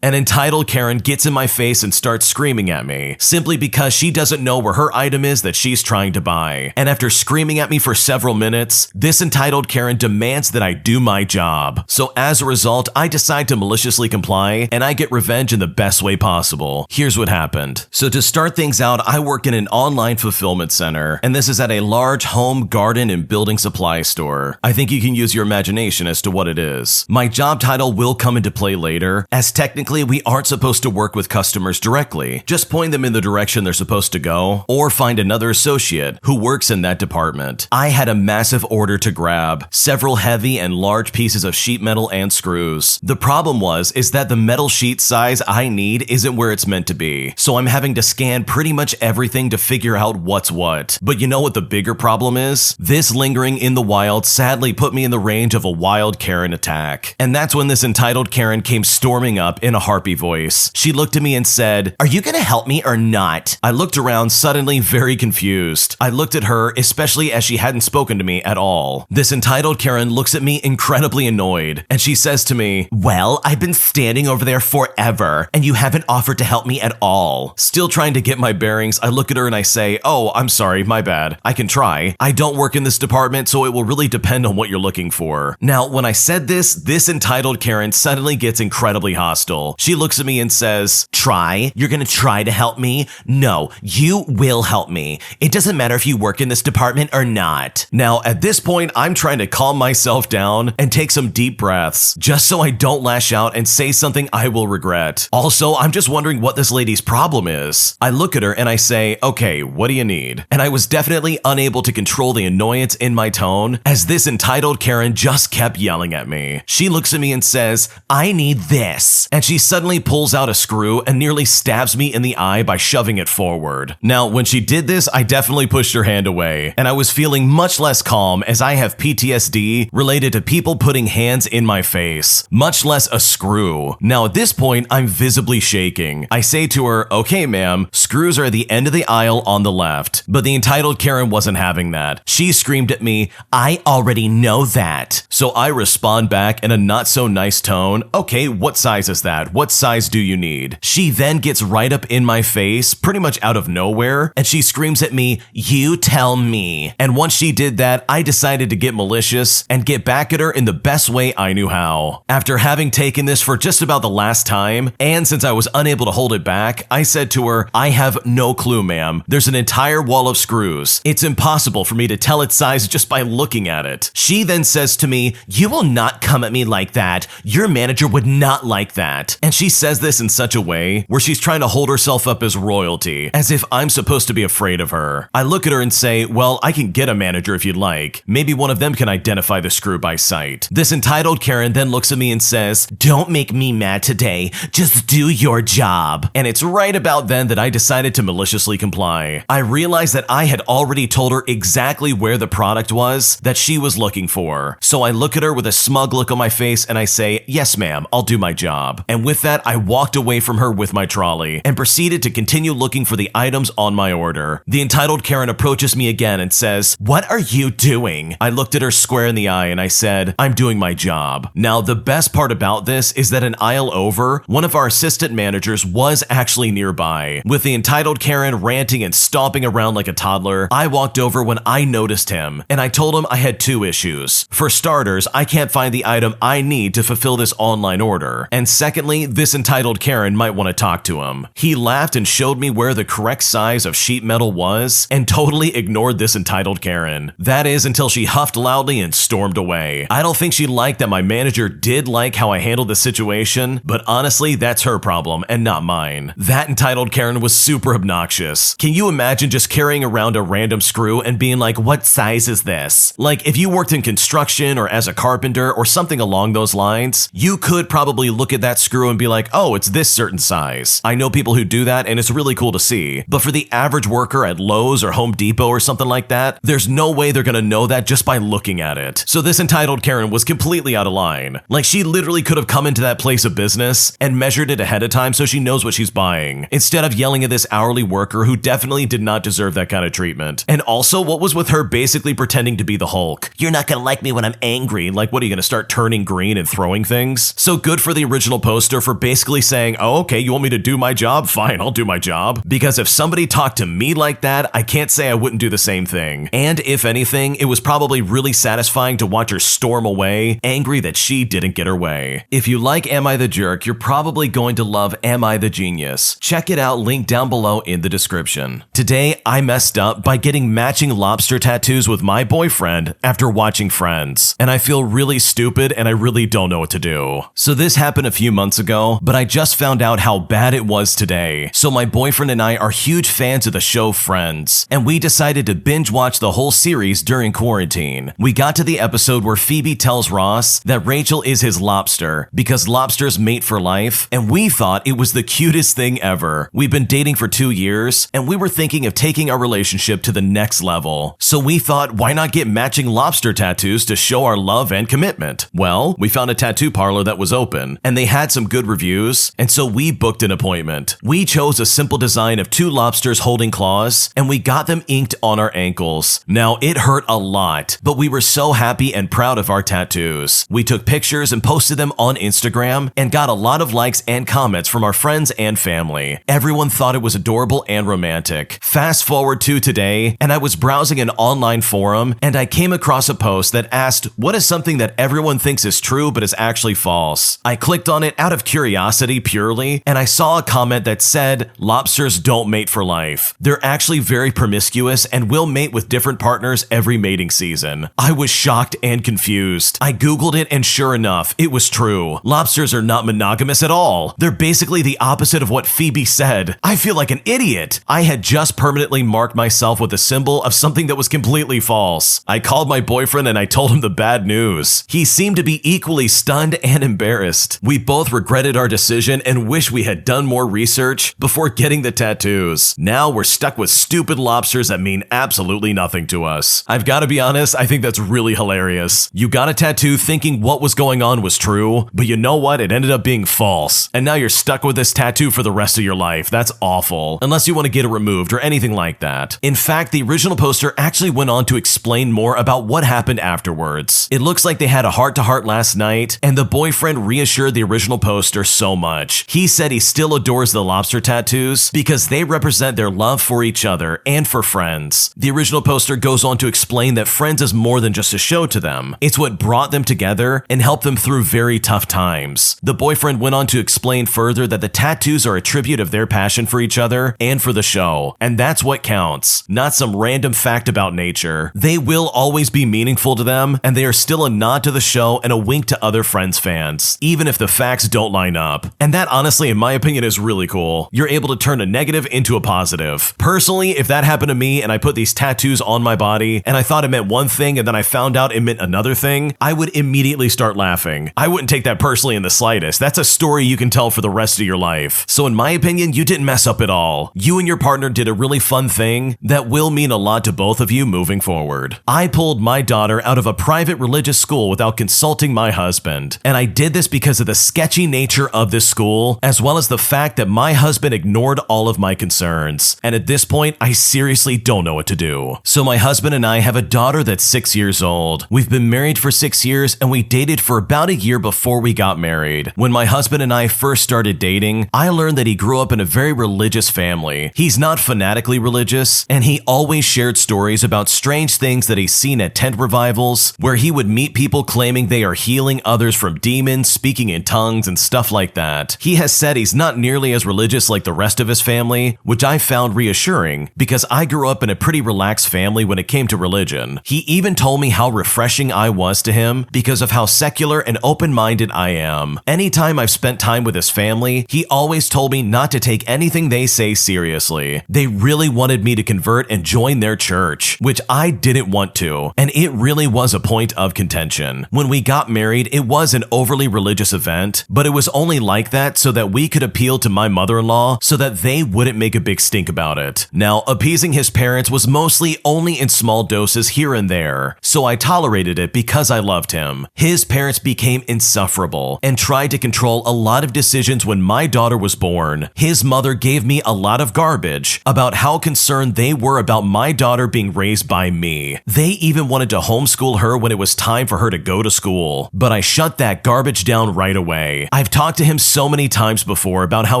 An entitled Karen gets in my face and starts screaming at me, simply because she doesn't know where her item is that she's trying to buy. And after screaming at me for several minutes, this entitled Karen demands that I do my job. So as a result, I decide to maliciously comply, and I get revenge in the best way possible. Here's what happened. So to start things out, I work in an online fulfillment center, and this is at a large home, garden, and building supply store. I think you can use your imagination as to what it is. My job title will come into play later, as technically we aren't supposed to work with customers directly. Just point them in the direction they're supposed to go, or find another associate who works in that department. I had a massive order to grab, several heavy and large pieces of sheet metal and screws. The problem is that the metal sheet size I need isn't where it's meant to be, so I'm having to scan pretty much everything to figure out what's what. But you know what the bigger problem is? This lingering in the wild sadly put me in the range of a wild Karen attack. And that's when this entitled Karen came storming up in a harpy voice. She looked at me and said, "Are you gonna help me or not?" I looked around, suddenly very confused. I looked at her, especially as she hadn't spoken to me at all. This entitled Karen looks at me incredibly annoyed, and she says to me, "Well, I've been standing over there forever, and you haven't offered to help me at all." Still trying to get my bearings, I look at her and I say, "Oh, I'm sorry, my bad. I can try. I don't work in this department, so it will really depend on what you're looking for." Now, when I said this entitled Karen suddenly gets incredibly hostile. She looks at me and says, "Try? You're gonna try to help me? No, you will help me. It doesn't matter if you work in this department or not." Now, at this point, I'm trying to calm myself down and take some deep breaths, just so I don't lash out and say something I will regret. Also, I'm just wondering what this lady's problem is. I look at her and I say, "Okay, what do you need?" And I was definitely unable to control the annoyance in my tone, as this entitled Karen just kept yelling at me. She looks at me and says, "I need this." And she suddenly pulls out a screw and nearly stabs me in the eye by shoving it forward. Now, when she did this, I definitely pushed her hand away, and I was feeling much less calm, as I have PTSD related to people putting hands in my face, much less a screw. Now, at this point, I'm visibly shaking. I say to her, "Okay, ma'am, screws are at the end of the aisle on the left." But the entitled Karen wasn't having that. She screamed at me, "I already know that." So I respond back in a not so nice tone, "Okay, what size is that? What size do you need?" She then gets right up in my face, pretty much out of nowhere, and she screams at me, "You tell me." And once she did that, I decided to get malicious and get back at her in the best way I knew how. After having taken this for just about the last time, and since I was unable to hold it back, I said to her, "I have no clue, ma'am. There's an entire wall of screws. It's impossible for me to tell its size just by looking at it." She then says to me, "You will not come at me like that. Your manager would not like that." And she says this in such a way where she's trying to hold herself up as royalty, as if I'm supposed to be afraid of her. I look at her and say, "Well, I can get a manager if you'd like. Maybe one of them can identify the screw by sight." This entitled Karen then looks at me and says, "Don't make me mad today. Just do your job." And it's right about then that I decided to maliciously comply. I realized that I had already told her exactly where the product was that she was looking for. So I look at her with a smug look on my face and I say, "Yes, ma'am, I'll do my job." And with that, I walked away from her with my trolley and proceeded to continue looking for the items on my order. The entitled Karen approaches me again and says, "What are you doing?" I looked at her square in the eye and I said, "I'm doing my job." Now, the best part about this is that an aisle over, one of our assistant managers was actually nearby. With the entitled Karen ranting and stomping around like a toddler, I walked over when I noticed him, and I told him I had two issues. For starters, I can't find the item I need to fulfill this online order. And secondly, this entitled Karen might want to talk to him. He laughed and showed me where the correct size of sheet metal was, and totally ignored this entitled Karen. That is, until she huffed loudly and stormed away. I don't think she liked that my manager did like how I handled the situation, but honestly, that's her problem and not mine. That entitled Karen was super obnoxious. Can you imagine just carrying around a random screw and being like, "What size is this?" Like, if you worked in construction or as a carpenter or something along those lines, you could probably look at that screw and be like, "Oh, it's this certain size." I know people who do that, and it's really cool to see. But for the average worker at Lowe's or Home Depot or something like that, there's no way they're gonna know that just by looking at it. So this entitled Karen was completely out of line. Like, she literally could have come into that place of business and measured it ahead of time so she knows what she's buying, instead of yelling at this hourly worker who definitely did not deserve that kind of treatment. And also, what was with her basically pretending to be the Hulk? "You're not gonna like me when I'm angry." Like, what, are you gonna start turning green and throwing things? So good for the original poster poster for basically saying, oh, okay, you want me to do my job? Fine, I'll do my job. Because if somebody talked to me like that, I can't say I wouldn't do the same thing. And if anything, it was probably really satisfying to watch her storm away, angry that she didn't get her way. If you like Am I the Jerk, you're probably going to love Am I the Genius? Check it out, link down below in the description. Today, I messed up by getting matching lobster tattoos with my boyfriend after watching Friends, and I feel really stupid and I really don't know what to do. So this happened a few months ago, but I just found out how bad it was today. So my boyfriend and I are huge fans of the show Friends, and we decided to binge watch the whole series during quarantine. We got to the episode where Phoebe tells Ross that Rachel is his lobster because lobsters mate for life, and we thought it was the cutest thing ever. We've been dating for 2 years, and we were thinking of taking our relationship to the next level. So we thought, why not get matching lobster tattoos to show our love and commitment? Well, we found a tattoo parlor that was open, and they had some good reviews, and so we booked an appointment. We chose a simple design of 2 lobsters holding claws, and we got them inked on our ankles. Now, it hurt a lot, but we were so happy and proud of our tattoos. We took pictures and posted them on Instagram and got a lot of likes and comments from our friends and family. Everyone thought it was adorable and romantic. Fast forward to today, and I was browsing an online forum, and I came across a post that asked, what is something that everyone thinks is true but is actually false? I clicked on it out of curiosity purely, and I saw a comment that said, lobsters don't mate for life. They're actually very promiscuous and will mate with different partners every mating season. I was shocked and confused. I googled it, and sure enough, it was true. Lobsters are not monogamous at all. They're basically the opposite of what Phoebe said. I feel like an idiot. I had just permanently marked myself with a symbol of something that was completely false. I called my boyfriend and I told him the bad news. He seemed to be equally stunned and embarrassed. We both regretted our decision and wish we had done more research before getting the tattoos. Now we're stuck with stupid lobsters that mean absolutely nothing to us. I've got to be honest, I think that's really hilarious. You got a tattoo thinking what was going on was true, but you know what? It ended up being false. And now you're stuck with this tattoo for the rest of your life. That's awful. Unless you want to get it removed or anything like that. In fact, the original poster actually went on to explain more about what happened afterwards. It looks like they had a heart-to-heart last night, and the boyfriend reassured the original poster so much. He said he still adores the lobster tattoos because they represent their love for each other and for Friends. The original poster goes on to explain that Friends is more than just a show to them. It's what brought them together and helped them through very tough times. The boyfriend went on to explain further that the tattoos are a tribute of their passion for each other and for the show, and that's what counts, not some random fact about nature. They will always be meaningful to them, and they are still a nod to the show and a wink to other Friends fans, even if the facts don't line up. And that honestly, in my opinion, is really cool. You're able to turn a negative into a positive. Personally, if that happened to me and I put these tattoos on my body and I thought it meant one thing and then I found out it meant another thing, I would immediately start laughing. I wouldn't take that personally in the slightest. That's a story you can tell for the rest of your life. So in my opinion, you didn't mess up at all. You and your partner did a really fun thing that will mean a lot to both of you moving forward. I pulled my daughter out of a private religious school without consulting my husband, and I did this because of the sketchy nature of this school, as well as the fact that my husband ignored all of my concerns. And at this point, I seriously don't know what to do. So my husband and I have a daughter that's 6 years old. We've been married for 6 years, and we dated for about a year before we got married. When my husband and I first started dating, I learned that he grew up in a very religious family. He's not fanatically religious, and he always shared stories about strange things that he's seen at tent revivals, where he would meet people claiming they are healing others from demons, speaking in tongues, and stuff like that. He has said he's not nearly as religious like the rest of his family, which I found reassuring because I grew up in a pretty relaxed family when it came to religion. He even told me how refreshing I was to him because of how secular and open-minded I am. Anytime I've spent time with his family, he always told me not to take anything they say seriously. They really wanted me to convert and join their church, which I didn't want to, and it really was a point of contention. When we got married, it was an overly religious event, but it was only like that so that we could appeal to my mother-in-law so that they wouldn't make a big stink about it. Now, appeasing his parents was mostly only in small doses here and there, so I tolerated it because I loved him. His parents became insufferable and tried to control a lot of decisions when my daughter was born. His mother gave me a lot of garbage about how concerned they were about my daughter being raised by me. They even wanted to homeschool her when it was time for her to go to school, but I shut that garbage down right away. I've talked to him so many times before about how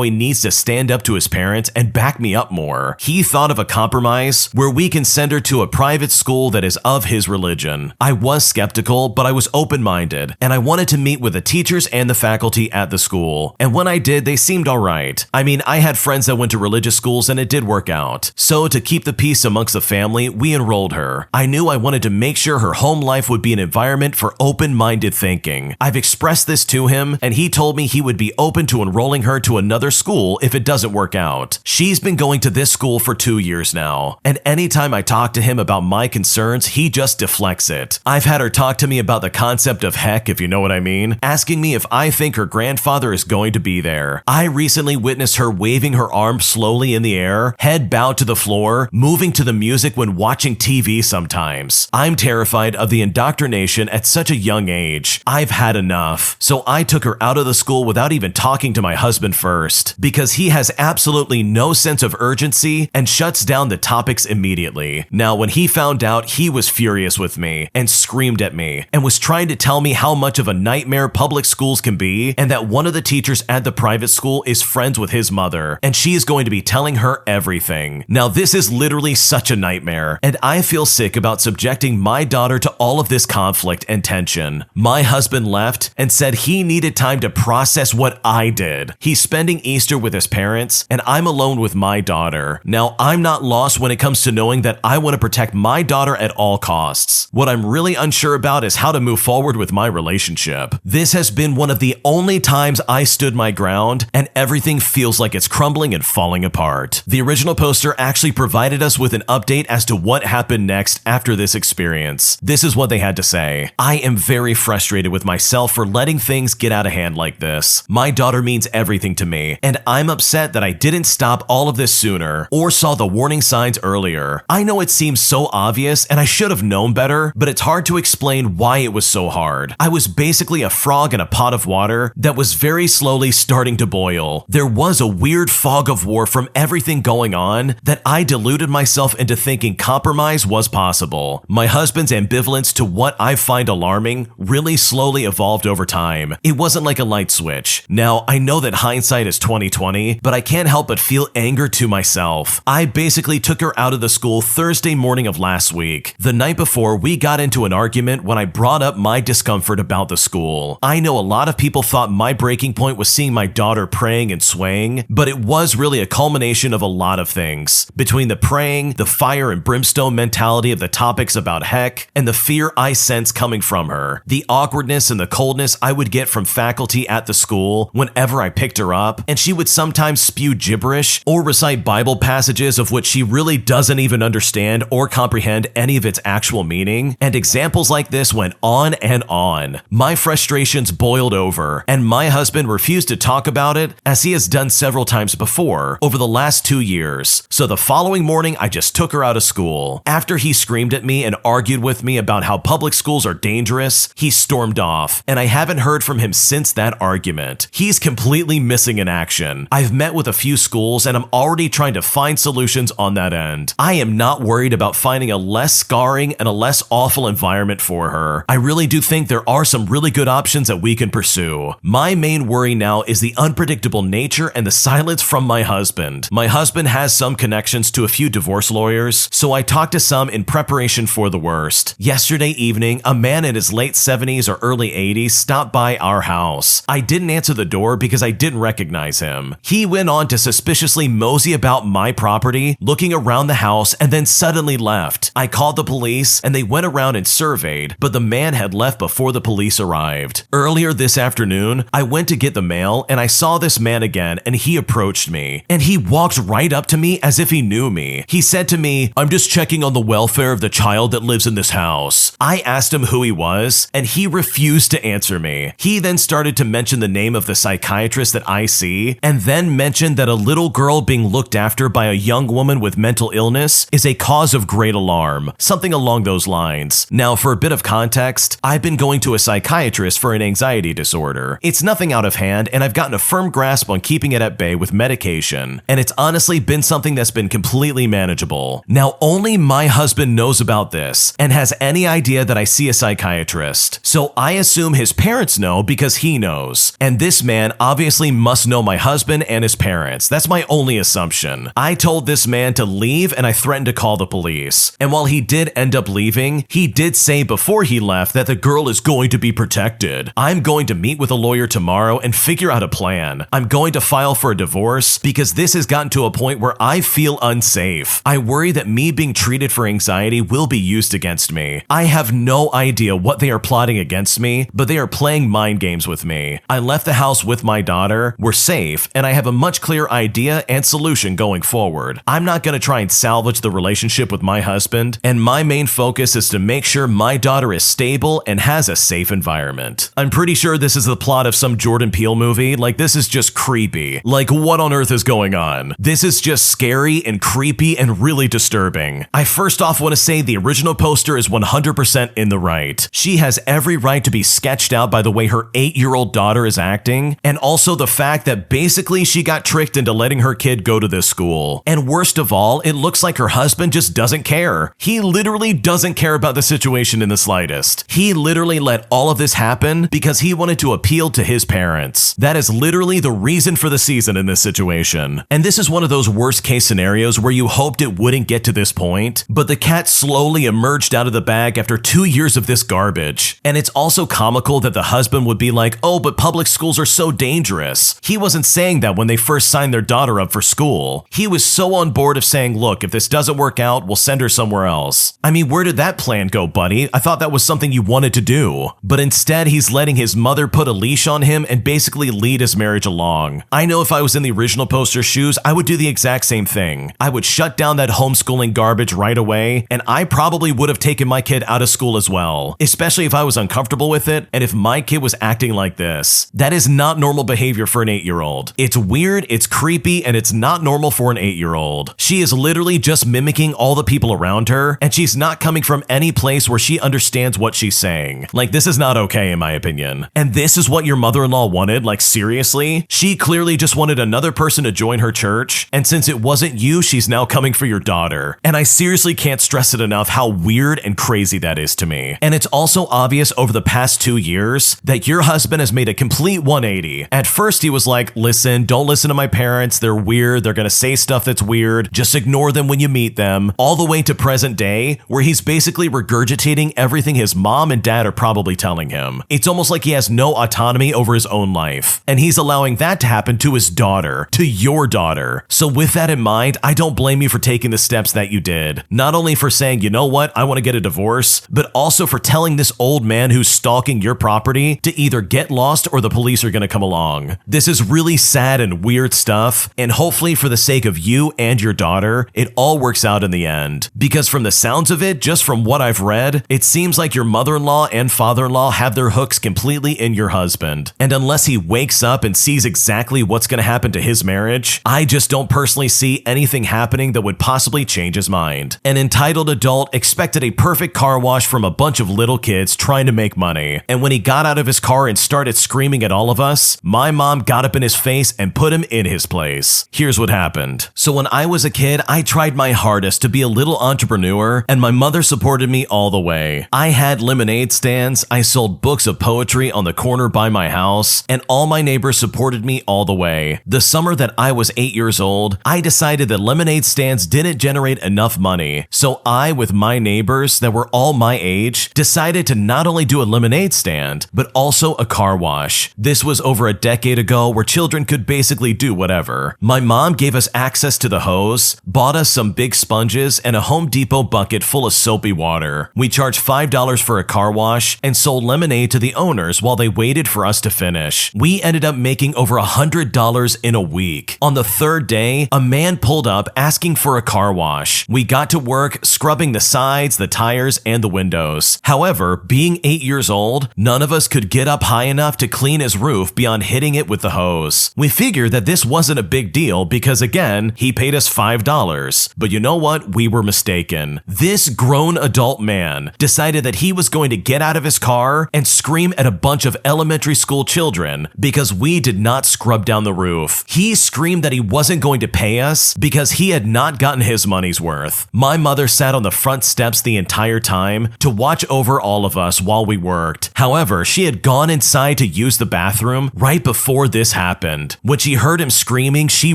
he needs to stand up to his parents and back me up more. He thought of a compromise where we can send her to a private school that is of his religion. I was skeptical, but I was open-minded, and I wanted to meet with the teachers and the faculty at the school. And when I did, they seemed alright. I mean, I had friends that went to religious schools and it did work out. So to keep the peace amongst the family, we enrolled her. I knew I wanted to make sure her home life would be an environment for open-minded thinking. I've expressed this to him, and he told me he would be open to enrolling her to another school if it doesn't work out. She's been going to this school for 2 years now, and anytime I talk to him about my concerns, he just deflects it. I've had her talk to me about the concept of heck, if you know what I mean, asking me if I think her grandfather is going to be there. I recently witnessed her waving her arm slowly in the air, head bowed to the floor, moving to the music when watching TV sometimes. I'm terrified of the indoctrination at such a young age. I've had enough. So I took her out of the school without even talking to my husband first, because he has absolutely no sense of urgency and shuts down the topics immediately. Now, when he found out, he was furious with me and screamed at me and was trying to tell me how much of a nightmare public schools can be, and that one of the teachers at the private school is friends with his mother, and she is going to be telling her everything. Now, this is literally such a nightmare, and I feel sick about subjecting my daughter to all of this conflict and tension. My husband left and said he needed time to process what I did. He's spending Easter with his parents, and I'm alone with my daughter. Now, I'm not lost when it comes to knowing that I want to protect my daughter at all costs. What I'm really unsure about is how to move forward with my relationship. This has been one of the only times I stood my ground, and everything feels like it's crumbling and falling apart. The original poster actually provided us with an update as to what happened next after this experience. This is what they had to say. I am very frustrated with myself for letting things get out of hand like this. My daughter means everything to me, and I'm upset that I didn't stop all of this sooner or saw the warning signs earlier. I know it seems so obvious and I should have known better, but it's hard to explain why it was so hard. I was basically a frog in a pot of water that was very slowly starting to boil. There was a weird fog of war from everything going on that I deluded myself into thinking compromise was possible. My husband's ambivalence to what I find alarming really slowly evolved over time. It wasn't like a light switch. Now, I know that hindsight is 20/20, but I can't help but feel anger to myself. I basically took her out of the school Thursday morning of last week. The night before, we got into an argument when I brought up my discomfort about the school. I know a lot of people thought my breaking point was seeing my daughter praying and swaying, but it was really a culmination of a lot of things. Between the praying, the fire and brimstone mentality of the topics about heck, and the fear I sense coming from her, the awkwardness and the coldness I would get from faculty at the school whenever I picked her up, and she would sometimes spew gibberish or recite Bible passages of which she really doesn't even understand or comprehend any of its actual meaning, and examples like this went on and on. My frustrations boiled over, and my husband refused to talk about it, as he has done several times before over the last 2 years. So the following morning, I just took her out of school. After he screamed at me and argued with me about how public schools are dangerous, he stormed off, and I haven't heard from him since that argument. He's completely missing in action. I've met with a few schools, and I'm already trying to find solutions on that end. I am not worried about finding a less scarring and a less awful environment for her. I really do think there are some really good options that we can pursue. My main worry now is the unpredictable nature and the silence from my husband. My husband has some connections to a few divorce lawyers, so I talked to some in preparation for the worst. Yesterday evening, a man in his late 70s or early 80s stopped by our house. I didn't answer the door because I didn't recognize him. He went on to suspiciously mosey about my property, looking around the house, and then suddenly left. I called the police, and they went around and surveyed, but the man had left before the police arrived. Earlier this afternoon, I went to get the mail, and I saw this man again, and he approached me, and he walked right up to me as if he knew me. He said to me, "I'm just checking on the welfare of the child that lives in this house." I asked him who he was, and he refused to answer me. He then started to mention the name of the psychiatrist that I see, and then mentioned that a little girl being looked after by a young woman with mental illness is a cause of great alarm, something along those lines. Now, for a bit of context, I've been going to a psychiatrist for an anxiety disorder. It's nothing out of hand, and I've gotten a firm grasp on keeping it at bay with medication, and it's honestly been something that's has been completely manageable. Now, only my husband knows about this and has any idea that I see a psychiatrist. So I assume his parents know because he knows. And this man obviously must know my husband and his parents. That's my only assumption. I told this man to leave and I threatened to call the police. And while he did end up leaving, he did say before he left that the girl is going to be protected. I'm going to meet with a lawyer tomorrow and figure out a plan. I'm going to file for a divorce because this has gotten to a point where I feel unsafe. I worry that me being treated for anxiety will be used against me. I have no idea what they are plotting against me, but they are playing mind games with me. I left the house with my daughter, we're safe, and I have a much clearer idea and solution going forward. I'm not going to try and salvage the relationship with my husband, and my main focus is to make sure my daughter is stable and has a safe environment. I'm pretty sure this is the plot of some Jordan Peele movie. Like, this is just creepy. Like, what on earth is going on? This is just scary and creepy and really disturbing. I first off want to say the original poster is 100% in the right. She has every right to be sketched out by the way her 8-year-old daughter is acting, and also the fact that basically she got tricked into letting her kid go to this school. And worst of all, it looks like her husband just doesn't care. He literally doesn't care about the situation in the slightest. He literally let all of this happen because he wanted to appeal to his parents. That is literally the reason for the season in this situation. And this is one of those worst case scenarios where you hoped it wouldn't get to this point, but the cat slowly emerged out of the bag after 2 years of this garbage. And it's also comical that the husband would be like, oh, but public schools are so dangerous. He wasn't saying that when they first signed their daughter up for school. He was so on board of saying, look, if this doesn't work out, we'll send her somewhere else. I mean, where did that plan go, buddy? I thought that was something you wanted to do. But instead, he's letting his mother put a leash on him and basically lead his marriage along. I know if I was in the original poster's shoes, I would do the exact same thing. I would shut down that homeschooling garbage right away, and I probably would have taken my kid out of school as well, especially if I was uncomfortable with it and if my kid was acting like this. That is not normal behavior for an 8-year-old. It's weird, it's creepy, and it's not normal for an 8-year-old. She is literally just mimicking all the people around her, and she's not coming from any place where she understands what she's saying. Like, this is not okay in my opinion. And this is what your mother-in-law wanted? Like, seriously? She clearly just wanted another person to join her church, and since it wasn't you, she's now coming for your daughter. And I seriously can't stress it enough how weird and crazy that is to me. And it's also obvious over the past 2 years that your husband has made a complete 180. At first he was like, listen, don't listen to my parents, they're weird, they're gonna say stuff that's weird, just ignore them when you meet them, all the way to present day, where he's basically regurgitating everything his mom and dad are probably telling him. It's almost like he has no autonomy over his own life, and he's allowing that to happen to his daughter, to your daughter. So with that in mind, I don't blame you for taking the steps that you did. Not only for saying, you know what, I want to get a divorce, but also for telling this old man who's stalking your property to either get lost or the police are going to come along. This is really sad and weird stuff, and hopefully for the sake of you and your daughter, it all works out in the end. Because from the sounds of it, just from what I've read, it seems like your mother-in-law and father-in-law have their hooks completely in your husband. And unless he wakes up and sees exactly what's going to happen to his marriage, I just don't personally see anything happening that would possibly change his mind. An entitled adult expected a perfect car wash from a bunch of little kids trying to make money. And when he got out of his car and started screaming at all of us, my mom got up in his face and put him in his place. Here's what happened. So when I was a kid, I tried my hardest to be a little entrepreneur, and my mother supported me all the way. I had lemonade stands, I sold books of poetry on the corner by my house, and all my neighbors supported me all the way. The summer that I was 8 years old, I decided that lemonade stands didn't generate enough money. So I, with my neighbors that were all my age, decided to not only do a lemonade stand, but also a car wash. This was over a decade ago where children could basically do whatever. My mom gave us access to the hose, bought us some big sponges, and a Home Depot bucket full of soapy water. We charged $5 for a car wash and sold lemonade to the owners while they waited for us to finish. We ended up making over $100 in a week. On the third day, a man pulled up asking for a car wash. We got to work scrubbing the sides, the tires, and the windows. However, being 8 years old, none of us could get up high enough to clean his roof beyond hitting it with the hose. We figured that this wasn't a big deal because, again, he paid us $5. But you know what? We were mistaken. This grown adult man decided that he was going to get out of his car and scream at a bunch of elementary school children because we did not scrub down the roof. He screamed that he wasn't going to pay us because he had not gotten his money's worth. My mother sat on the front steps the entire time to watch over all of us while we worked. However, she had gone inside to use the bathroom right before this happened. When she heard him screaming, she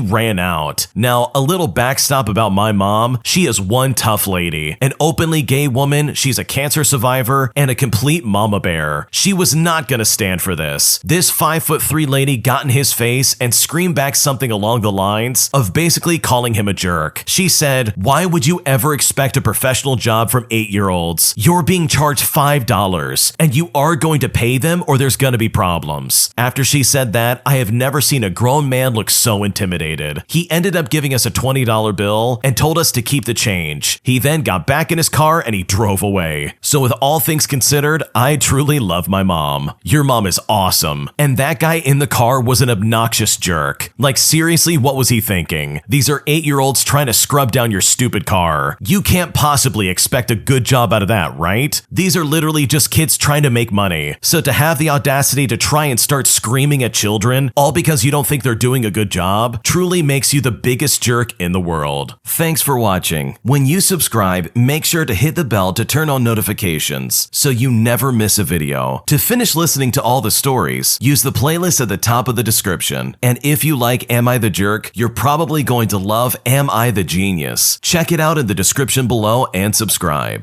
ran out. Now, a little backstop about my mom: she is one tough lady, an openly gay woman, she's a cancer survivor, and a complete mama bear. She was not gonna stand for this. This 5'3" lady got in his face and screamed back something along the lines of basically calling him a jerk. She said, "Why would you ever expect a professional job from 8-year-olds? You're being charged $5, and you are going to pay them or there's gonna be problems." After she said that, I have never seen a grown man look so intimidated. He ended up giving us a $20 bill and told us to keep the change. He then got back in his car and he drove away. So with all things considered, I truly love my mom. Your mom is awesome. And that guy in the car was an obnoxious jerk. Like, seriously, what was he thinking? These are 8-year-olds trying to scrub down your stupid car. You can't possibly expect a good job out of that, right? These are literally just kids trying to make money. So to have the audacity to try and start screaming at children, all because you don't think they're doing a good job, truly makes you the biggest jerk in the world. Thanks for watching. When you subscribe, make sure to hit the bell to turn on notifications so you never miss a video. To finish listening to all the stories, use the playlist at the top of the description. And if you like Am I the Jerk, you're probably going to love Am I the Genius. Check it out in the description below and subscribe.